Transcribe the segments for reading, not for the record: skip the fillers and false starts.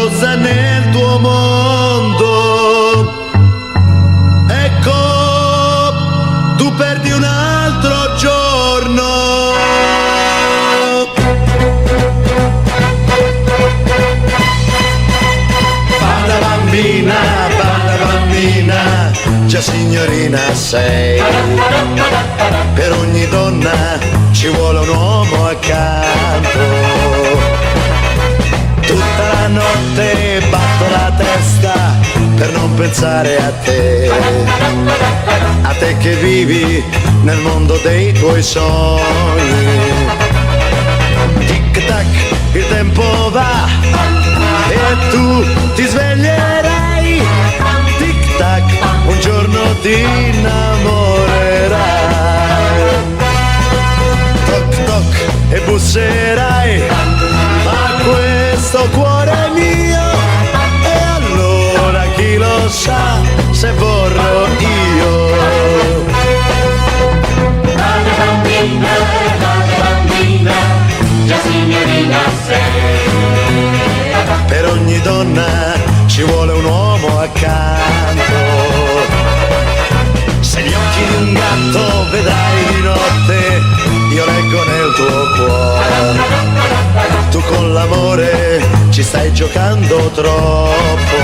rossa nel tuo mondo. Ecco, tu perdi un altro giorno. Bada bambina, già signorina sei. Per ogni donna ci vuole un uomo accanto. Tutta la notte batto la testa per non pensare a te che vivi nel mondo dei tuoi sogni. Tic tac, il tempo va e tu ti sveglierai. Tic tac, un giorno ti innamorerai. Toc toc e busserai a questo cuore mio. E allora chi lo sa se vorrò io. Bambina, già signorina sei. Per ogni donna ci vuole un uomo accanto. Se gli occhi di un gatto vedrai di notte, io leggo nel tuo cuore. Tu con l'amore ci stai giocando troppo.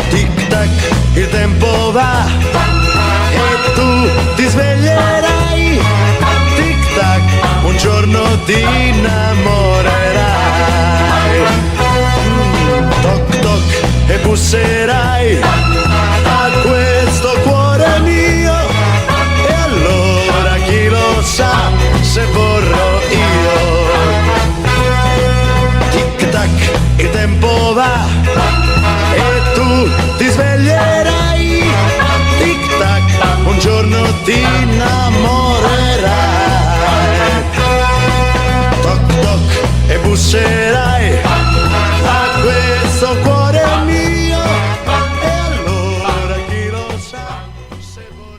Tic tac, il tempo va e tu ti sveglierai. Tic tac, un giorno ti innamorerai. Toc toc e busserai a questo cuore mio. E allora chi lo sa se vorrò io. Tic tac, il tempo va e tu ti sveglierai. Tic tac, un giorno ti innamorerai. Toc toc e busserai a questo cuore mio. E allora chi lo sa se vorrò.